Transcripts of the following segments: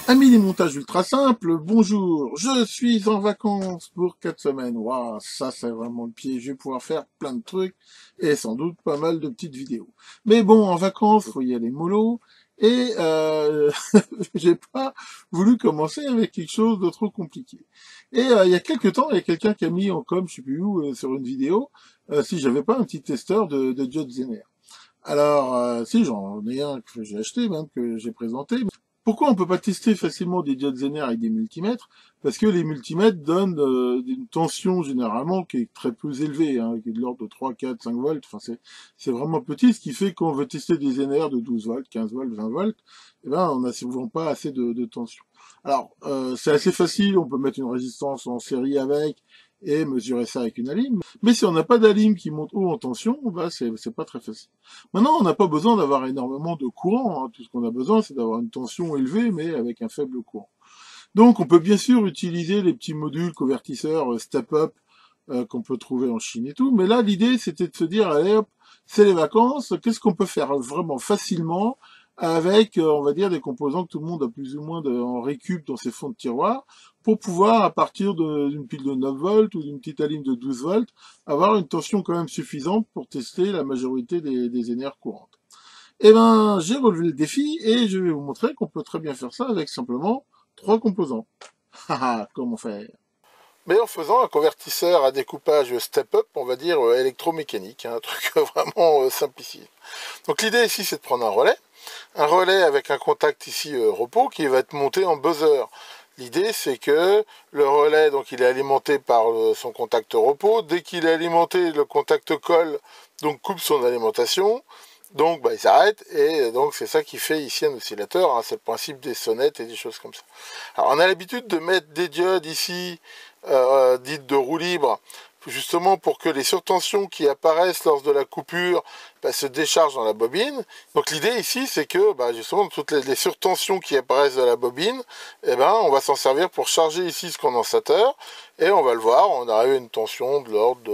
Amis des montages ultra simples, bonjour, je suis en vacances pour 4 semaines. Waouh, ça c'est vraiment le pied, je vais pouvoir faire plein de trucs et sans doute pas mal de petites vidéos. Mais bon, en vacances, faut y aller mollo et j'ai pas voulu commencer avec quelque chose de trop compliqué. Et il y a quelques temps, il y a quelqu'un qui a mis en com, je sais plus où, sur une vidéo, si j'avais pas un petit testeur de diode Zener. Alors, si j'en ai un que j'ai acheté, même que j'ai présenté. Pourquoi on peut pas tester facilement des diodes Zener avec des multimètres? Parce que les multimètres donnent une tension généralement qui est très peu élevée, hein, qui est de l'ordre de 3, 4, 5 volts. Enfin, c'est vraiment petit, ce qui fait qu'on veut tester des Zener de 12 volts, 15 volts, 20 volts, eh ben, on n'a souvent pas assez de tension. Alors, c'est assez facile, on peut mettre une résistance en série avec et mesurer ça avec une alim. Mais si on n'a pas d'alim qui monte haut en tension, bah c'est pas très facile. Maintenant, on n'a pas besoin d'avoir énormément de courant, hein. Tout ce qu'on a besoin, c'est d'avoir une tension élevée, mais avec un faible courant. Donc, on peut bien sûr utiliser les petits modules convertisseurs step-up qu'on peut trouver en Chine et tout. Mais là, l'idée, c'était de se dire, allez hop, c'est les vacances, qu'est-ce qu'on peut faire vraiment facilement avec, on va dire, des composants que tout le monde a plus ou moins en récup dans ses fonds de tiroir, pour pouvoir, à partir d'une pile de 9 volts ou d'une petite alim de 12 volts, avoir une tension quand même suffisante pour tester la majorité des énergies courantes. Eh ben, j'ai relevé le défi et je vais vous montrer qu'on peut très bien faire ça avec simplement 3 composants. Haha, comment faire? Mais en faisant un convertisseur à découpage step-up, on va dire électromécanique, hein, un truc vraiment simplifié. Donc l'idée ici, c'est de prendre un relais avec un contact ici repos qui va être monté en buzzer. L'idée, c'est que le relais, donc il est alimenté par son contact repos. Dès qu'il est alimenté, le contact colle, donc coupe son alimentation. Donc bah, il s'arrête et donc c'est ça qui fait ici un oscillateur, hein, c'est le principe des sonnettes et des choses comme ça. Alors on a l'habitude de mettre des diodes ici dites de roue libre, justement pour que les surtensions qui apparaissent lors de la coupure se déchargent dans la bobine. Donc l'idée ici c'est que justement toutes les surtensions qui apparaissent dans la bobine, on va s'en servir pour charger ici ce condensateur et on va le voir, on arrive à une tension de l'ordre de...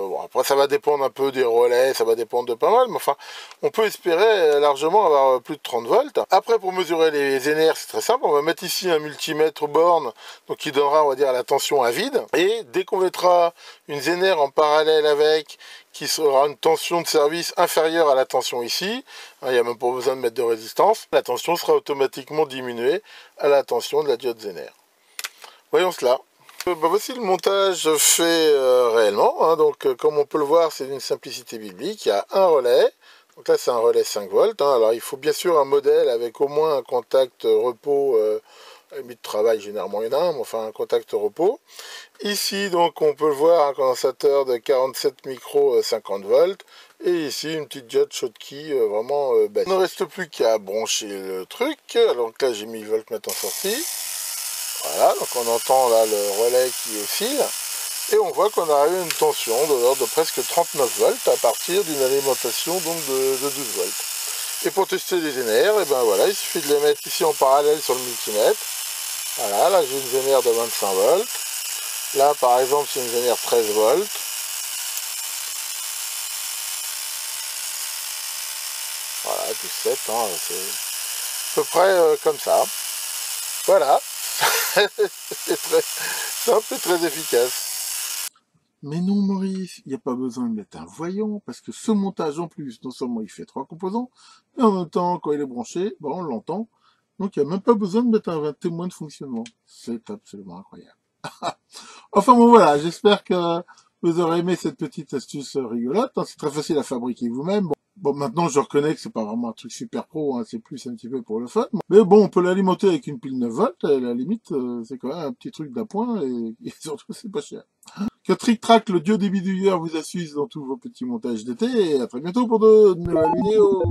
Bon, après ça va dépendre un peu des relais, ça va dépendre de pas mal, mais enfin on peut espérer largement avoir plus de 30 volts. Après pour mesurer les énergies c'est très simple, on va mettre ici un multimètre borne donc qui donnera on va dire la tension à vide et dès qu'on mettra une Zener en parallèle avec qui sera une tension de service inférieure à la tension ici, il n'y a même pas besoin de mettre de résistance, la tension sera automatiquement diminuée à la tension de la diode Zener. Voyons cela. Voici le montage fait réellement, hein. Donc comme on peut le voir c'est d'une simplicité biblique, il y a un relais, donc là c'est un relais 5 volts, hein. Alors il faut bien sûr un modèle avec au moins un contact repos, à la limite de travail généralement il y en a un, mais enfin un contact repos. Ici donc on peut le voir un condensateur de 47 micros 50 volts, et ici une petite diode Schottky vraiment bête. Il ne reste plus qu'à brancher le truc, donc là j'ai mis le voltmètre en sortie. Voilà, donc on entend là le relais qui oscille, et on voit qu'on arrive à une tension de l'ordre de presque 39 volts à partir d'une alimentation donc de 12 volts. Et pour tester les Zener, voilà, il suffit de les mettre ici en parallèle sur le multimètre. Voilà, là j'ai une Zener de 25 volts. Là par exemple c'est une Zener 13 volts. Voilà, 17, hein, c'est à peu près comme ça. Voilà. C'est très simple et très efficace. Mais non, Maurice, il n'y a pas besoin de mettre un voyant, parce que ce montage en plus, non seulement il fait 3 composants, mais en même temps, quand il est branché, on l'entend. Donc il n'y a même pas besoin de mettre un témoin de fonctionnement. C'est absolument incroyable. Enfin bon voilà, j'espère que vous aurez aimé cette petite astuce rigolote, hein. C'est très facile à fabriquer vous-même. Bon, maintenant, je reconnais que c'est pas vraiment un truc super pro, hein, c'est plus un petit peu pour le fun. Mais bon, on peut l'alimenter avec une pile 9 volts, et à la limite, c'est quand même un petit truc d'appoint, et surtout, c'est pas cher. Que Trick Track, le dieu des bidouilleurs, vous assiste dans tous vos petits montages d'été, et à très bientôt pour de nouvelles vidéos.